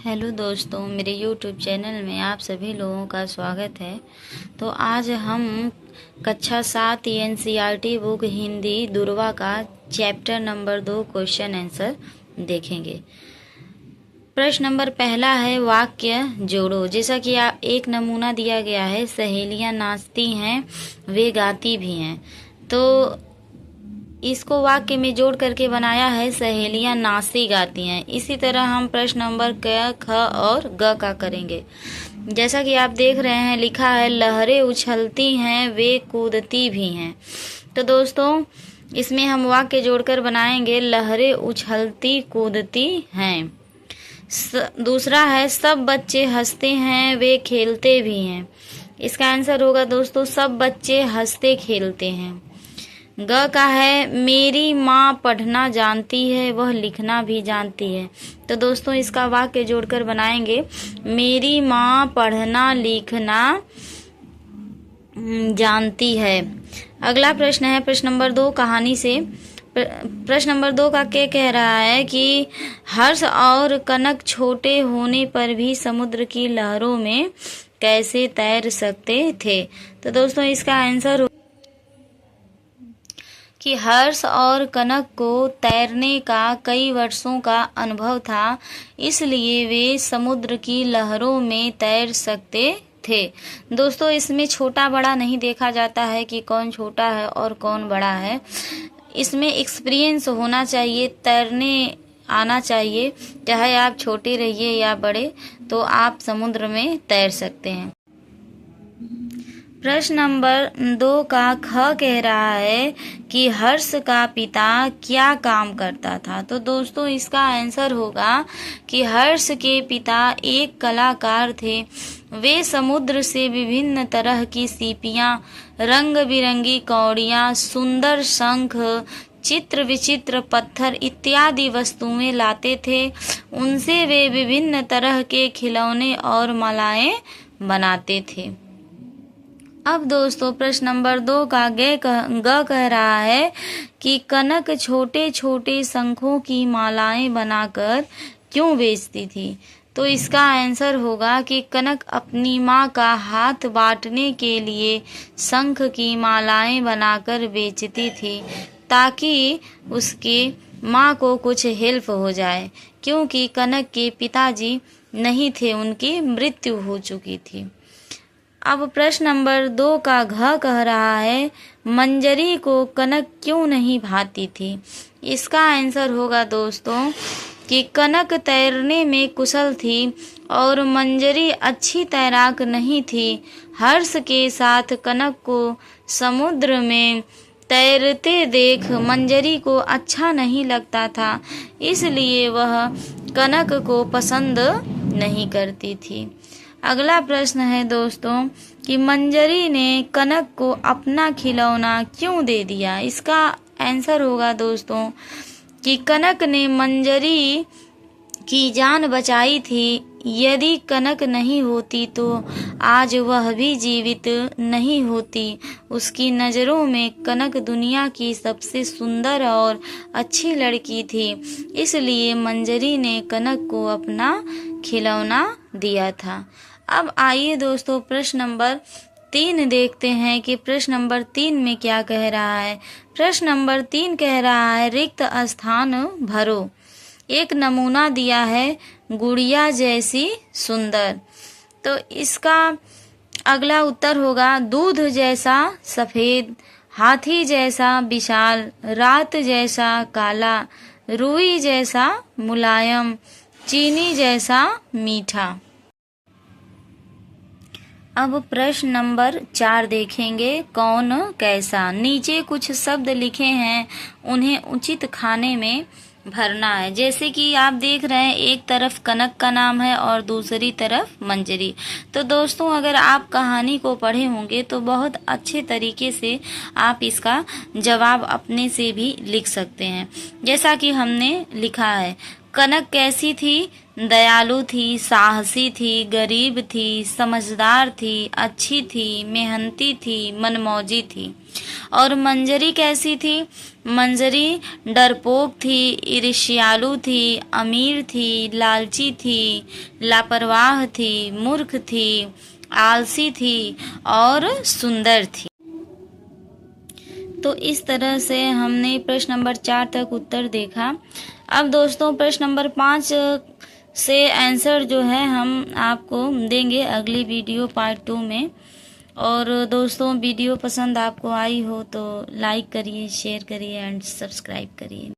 Hello दोस्तों, मेरे YouTube channel में आप सभी लोगों का स्वागत है। तो आज हम कक्षा 7 एनसीईआरटी बुक हिंदी दुर्वा का चैप्टर नंबर 2 क्वेश्चन आंसर देखेंगे। प्रश्न नंबर पहला है, वाक्य जोड़ो। जैसा कि आप एक नमूना दिया गया है, सहेलियां नाचती हैं वे गाती भी हैं। तो इसको वाक्य में जोड़ करके बनाया है, सहेलियां नाचती गाती हैं। इसी तरह हम प्रश्न नंबर क, ख और ग का करेंगे। जैसा कि आप देख रहे हैं, लिखा है लहरें उछलती हैं वे कूदती भी हैं। तो दोस्तों इसमें हम वाक्य जोड़कर बनाएंगे, लहरें उछलती कूदती हैं। दूसरा है, सब बच्चे हंसते हैं वे खेलते भी हैं। इसका आंसर होगा दोस्तों, सब बच्चे हंसते खेलते हैं। ग का है, मेरी माँ पढ़ना जानती है वह लिखना भी जानती है। तो दोस्तों इसका वाक्य जोड़कर बनाएंगे, मेरी माँ पढ़ना लिखना जानती है। अगला प्रश्न है प्रश्न नंबर 2 कहानी से। प्रश्न नंबर 2 का क्या कह रहा है कि हर्ष और कनक छोटे होने पर भी समुद्र की लहरों में कैसे तैर सकते थे। तो दोस्तों इसका आंसर कि हर्ष और कनक को तैरने का कई वर्षों का अनुभव था, इसलिए वे समुद्र की लहरों में तैर सकते थे। दोस्तों इसमें छोटा बड़ा नहीं देखा जाता है कि कौन छोटा है और कौन बड़ा है। इसमें एक्सपीरियंस होना चाहिए, तैरने आना चाहिए। चाहे आप छोटे रहिए या बड़े, तो आप समुद्र में तैर सकते हैं। प्रश्न नंबर 2 का ख कह रहा है कि हर्ष का पिता क्या काम करता था। तो दोस्तों इसका आंसर होगा कि हर्ष के पिता एक कलाकार थे। वे समुद्र से विभिन्न तरह की सीपियां, रंग बिरंगी कौड़ियां, सुंदर शंख, चित्र विचित्र पत्थर इत्यादि वस्तुएं लाते थे। उनसे वे विभिन्न तरह के खिलौने और मालाएं बनाते थे। अब दोस्तों प्रश्न नंबर 2 का ग कह रहा है कि कनक छोटे छोटे शंखों की मालाएं बनाकर क्यों बेचती थी। तो इसका आंसर होगा कि कनक अपनी माँ का हाथ बांटने के लिए शंख की मालाएं बनाकर बेचती थी, ताकि उसके माँ को कुछ हेल्प हो जाए, क्योंकि कनक के पिताजी नहीं थे, उनकी मृत्यु हो चुकी थी। अब प्रश्न नंबर 2 का घ कह रहा है, मंजरी को कनक क्यों नहीं भाती थी। इसका आंसर होगा दोस्तों कि कनक तैरने में कुशल थी और मंजरी अच्छी तैराक नहीं थी। हर्ष के साथ कनक को समुद्र में तैरते देख मंजरी को अच्छा नहीं लगता था, इसलिए वह कनक को पसंद नहीं करती थी। अगला प्रश्न है दोस्तों कि मंजरी ने कनक को अपना खिलौना क्यों दे दिया। इसका आंसर होगा दोस्तों कि कनक ने मंजरी की जान बचाई थी। यदि कनक नहीं होती तो आज वह भी जीवित नहीं होती। उसकी नज़रों में कनक दुनिया की सबसे सुंदर और अच्छी लड़की थी, इसलिए मंजरी ने कनक को अपना खिलौना दिया था। अब आइए दोस्तों प्रश्न नंबर 3 देखते हैं कि प्रश्न नंबर 3 में क्या कह रहा है। प्रश्न नंबर 3 कह रहा है, रिक्त स्थान भरो। एक नमूना दिया है, गुड़िया जैसी सुंदर। तो इसका अगला उत्तर होगा, दूध जैसा सफेद, हाथी जैसा विशाल, रात जैसा काला, रुई जैसा मुलायम, चीनी जैसा मीठा। अब प्रश्न नंबर 4 देखेंगे, कौन कैसा। नीचे कुछ शब्द लिखे हैं, उन्हें उचित खाने में भरना है। जैसे कि आप देख रहे हैं, एक तरफ कनक का नाम है और दूसरी तरफ मंजरी। तो दोस्तों अगर आप कहानी को पढ़े होंगे तो बहुत अच्छे तरीके से आप इसका जवाब अपने से भी लिख सकते हैं। जैसा कि हमने लिखा है, कनक कैसी थी? दयालु थी, साहसी थी, गरीब थी, समझदार थी, अच्छी थी, मेहनती थी, मनमौजी थी। और मंजरी कैसी थी? मंजरी डरपोक थी, ईर्ष्यालु थी, अमीर थी, लालची थी, लापरवाह थी, मूर्ख थी, आलसी थी और सुंदर थी। तो इस तरह से हमने प्रश्न नंबर 4 तक उत्तर देखा। अब दोस्तों प्रश्न नंबर 5 से आंसर जो है हम आपको देंगे अगली वीडियो पार्ट 2 में। और दोस्तों वीडियो पसंद आपको आई हो तो लाइक करिए, शेयर करिए एंड सब्सक्राइब करिए।